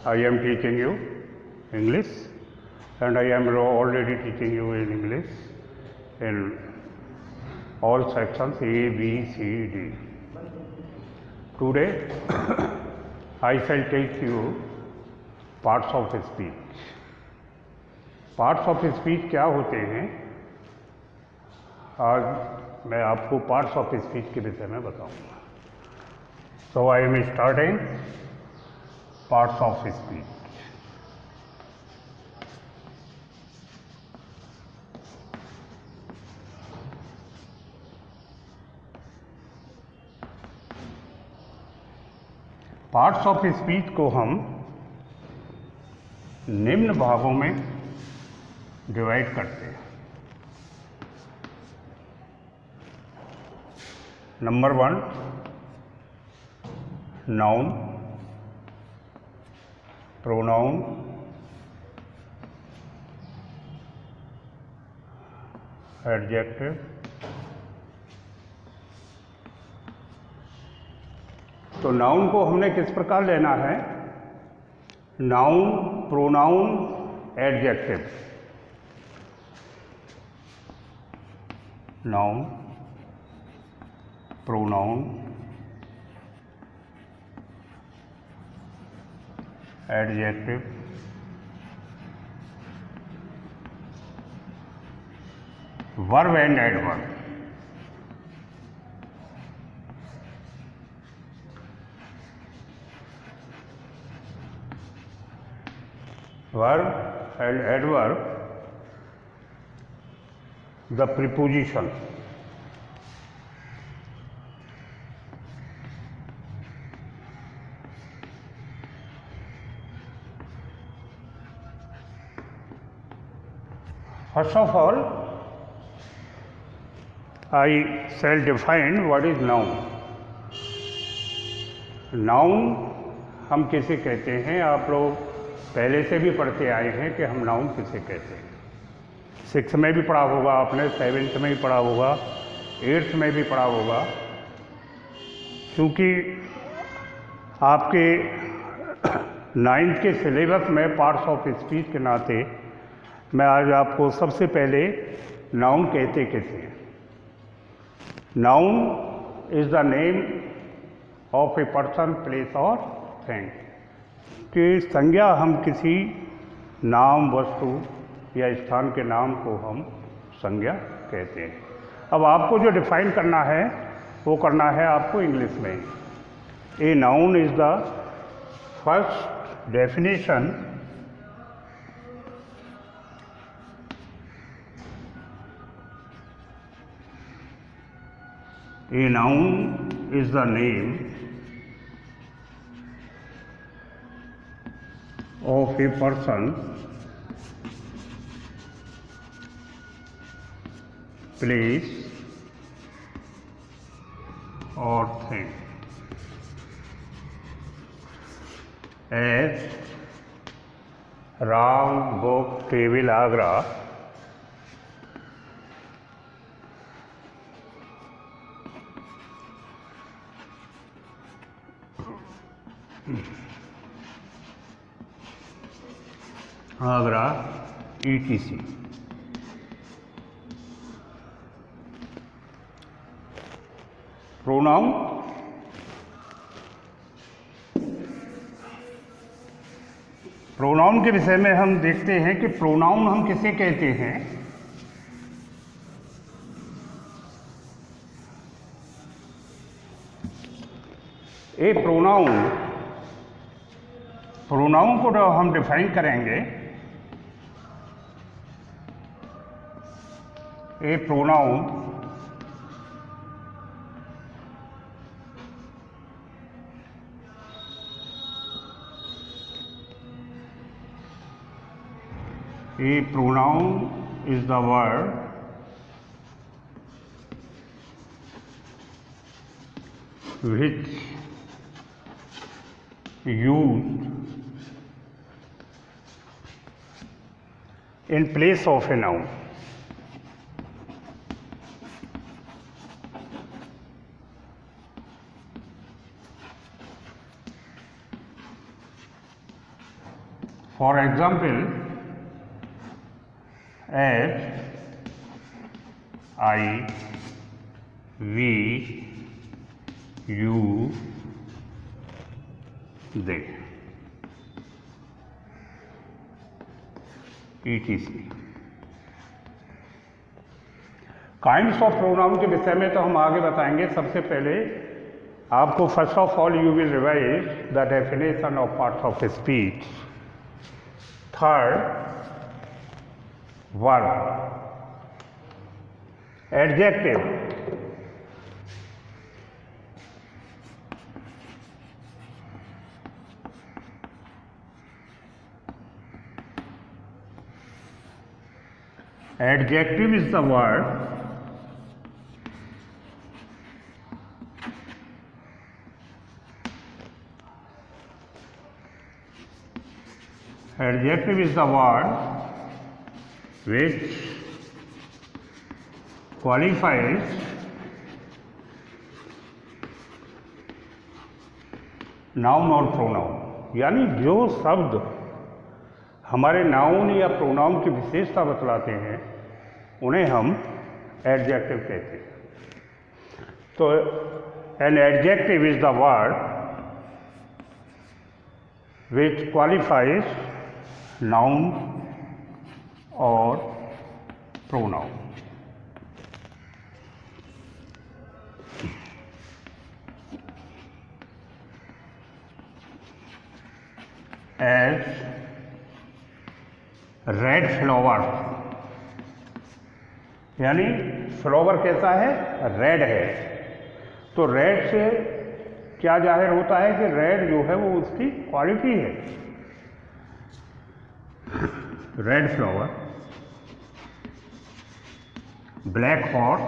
I am teaching you English, and I am already teaching you in English in all sections A, B, C, D. Today I shall teach you parts of speech. Parts of speech क्या होते हैं, आज मैं आपको parts of speech के विषय में बताऊंगा. So I am starting parts of speech. Parts of speech को हम निम्न भागों में डिवाइड करते हैं. नंबर 1, नाउन, प्रोनाउन, एडजेक्टिव, तो नाउन को हमने किस प्रकार लेना है? Noun, pronoun, adjective. Noun, pronoun, adjective, verb and adverb. Verb and adverb, the preposition. First of all, I shall define what is noun. Noun हम किसे कहते हैं? आप लोग पहले से भी पढ़ते आए हैं कि हम नाउन किसे कहते हैं. 6th में भी पढ़ा होगा आपने, 7th में भी पढ़ा होगा, 8th में भी पढ़ा होगा. क्योंकि आपके 9th के सिलेबस में पार्ट्स ऑफ स्पीच के नाते मैं आज आपको सबसे पहले नाउन कहते किसे हैं. Noun is the name of a person, place और थिंग. कि संज्ञा हम किसी नाम, वस्तु या स्थान के नाम को हम संज्ञा कहते हैं. अब आपको जो डिफाइन करना है वो करना है आपको इंग्लिश में. A noun is the first definition a noun is the name of a person, place or thing. As Ram, book, table, Agra. Agra, ETC. Pronoun, pronoun के विषय में हम देखते हैं कि प्रोनाउन हम किसे कहते हैं. ए प्रोनाउन, प्रोनाउन को हम डिफाइन करेंगे. A pronoun is the word which used in place of a noun. For example, he I we you they ETC। Kinds of pronoun के विषय में तो हम आगे बताएंगे। सबसे पहले आपको first of all you will revise the definition of parts of speech. Third, verb, adjective, adjective is the word which qualifies noun और pronoun, यानी जो शब्द हमारे नाउन या प्रोनाउन की विशेषता बतलाते हैं उन्हें हम एडजेक्टिव कहते हैं। तो an adjective is the word which qualifies noun और प्रोनाउन। एज रेड फ्लावर, यानी फ्लावर कैसा है? रेड है। तो रेड से क्या जाहिर होता है कि रेड जो है वो उसकी क्वालिटी है। Red flower, black horse,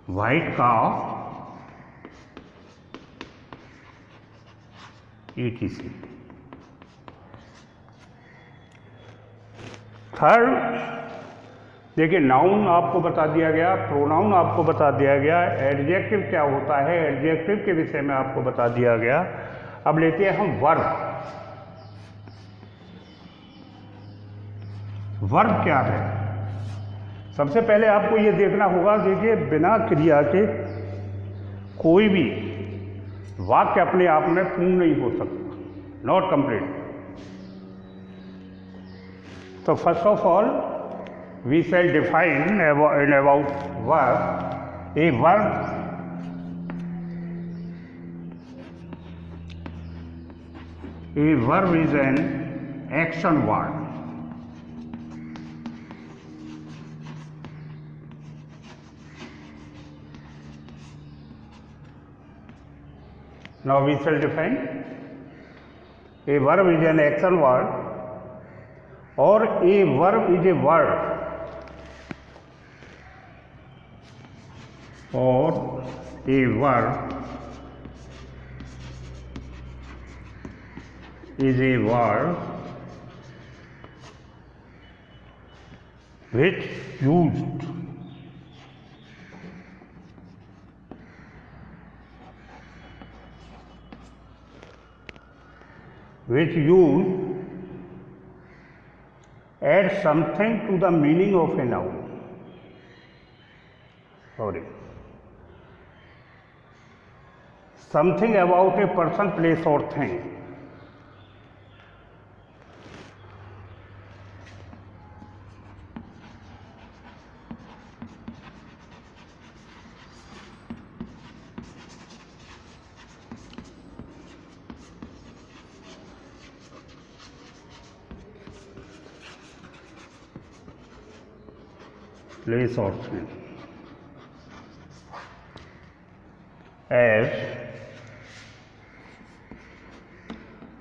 white cow, ETC। Third, देखिए नाउन आपको बता दिया गया, प्रोनाउन आपको बता दिया गया, एडजेक्टिव क्या होता है एडजेक्टिव के विषय में आपको बता दिया गया। अब लेते हैं हम वर्ब। वर्ब क्या है? सबसे पहले आपको ये देखना होगा, देखिए बिना क्रिया के कोई भी वाक्य अपने आप में पूर्ण नहीं हो सकता, नॉट कंप्लीट। तो first of all we shall define in about verb. A verb is an action word. Now we shall define a verb is an action word or a verb is a word or a verb is a word which used add something to the meaning of a noun. Sorry. Something about a person, place or thing. Place or thing. As,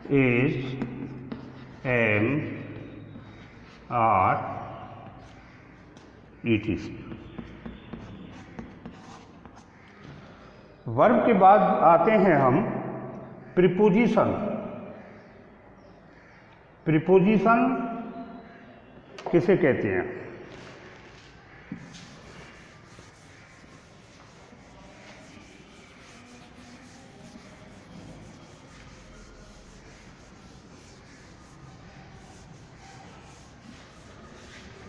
is, am, are, etc. Verb के बाद आते हैं हम preposition. Preposition किसे कहते हैं?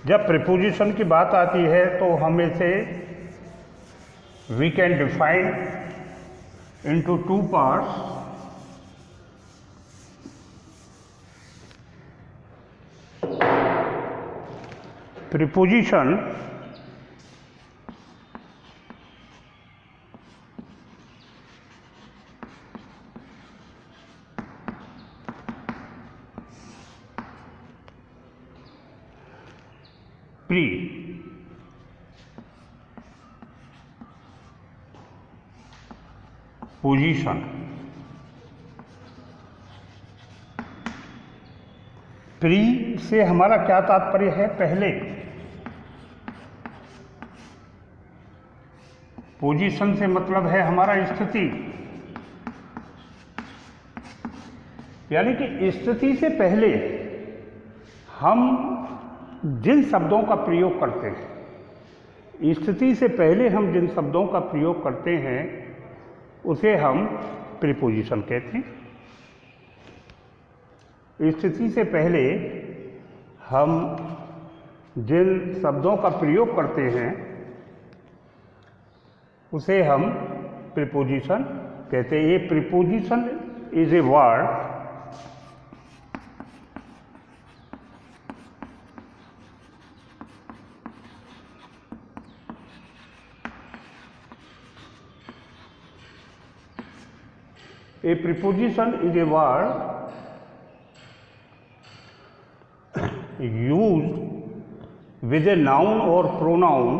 जब preposition की बात आती है तो हम इसे we can define into two parts. Preposition pre position pre से हमारा क्या तात्पर्य है? पहले। पोजीशन से मतलब है हमारा स्थिति, यानी कि स्थिति से पहले हम जिन शब्दों का प्रयोग करते हैं, स्थिति से पहले हम जिन शब्दों का प्रयोग करते हैं उसे हम प्रीपोजिशन कहते हैं। स्थिति से पहले हम जिन शब्दों का प्रयोग करते हैं उसे हम प्रीपोजिशन कहते हैं। ये preposition is a word A preposition is a word used with a noun or pronoun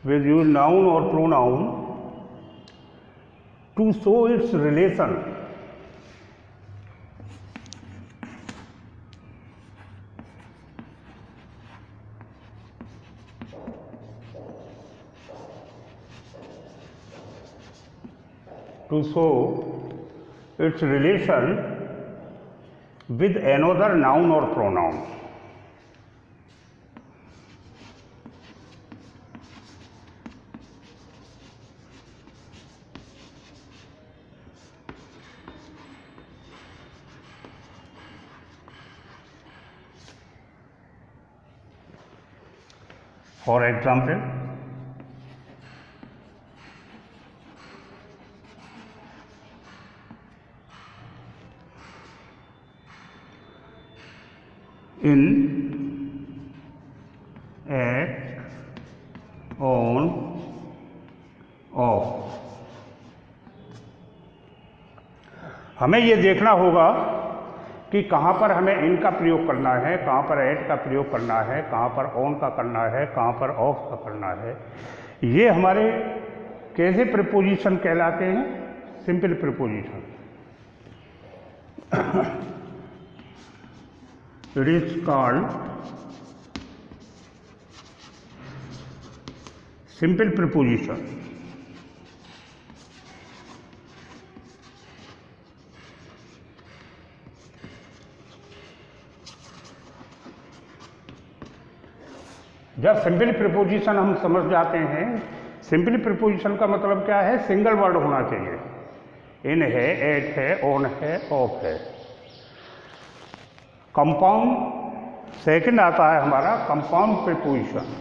with used noun or pronoun to show its relation with another noun or pronoun. For example, in, at, on, off। हमें ये देखना होगा कि कहाँ पर हमें इन का प्रयोग करना है, कहाँ पर एट का प्रयोग करना है, कहाँ पर ऑन का करना है, कहाँ पर ऑफ का करना है। ये हमारे कैसे प्रीपोजिशन कहलाते हैं? Simple preposition. It is called simple preposition. जब सिंपल प्रीपोजिशन हम समझ जाते हैं, सिंपल प्रीपोजिशन का मतलब क्या है? सिंगल वर्ड होना चाहिए। इन है, एट है, ऑन है, ऑफ है। कंपाउंड सेकंड आता है हमारा कंपाउंड प्रीपोजिशन।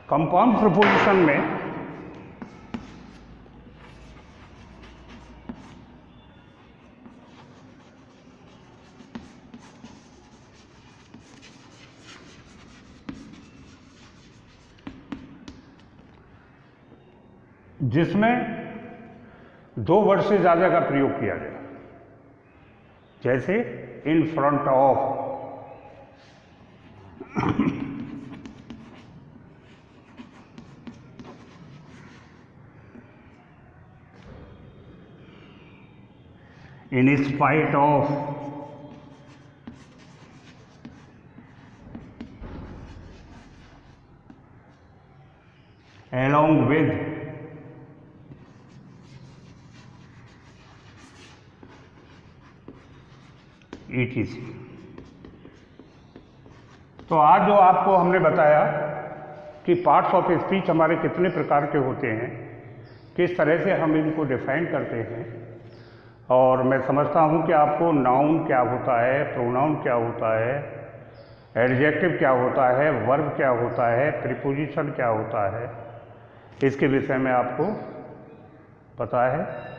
कंपाउंड प्रीपोजिशन में जिसमें दो वर्ड से ज़्यादा का प्रयोग किया गया, जैसे in front of, in spite of, along with, etc. तो आज जो आपको हमने बताया कि पार्ट्स ऑफ स्पीच हमारे कितने प्रकार के होते हैं, किस तरह से हम इनको डिफाइन करते हैं, और मैं समझता हूँ कि आपको नाउन क्या होता है, प्रोनाउन क्या होता है, एडजेक्टिव क्या होता है, वर्ब क्या होता है, प्रीपोजिशन क्या होता है, इसके विषय में आपको पता है।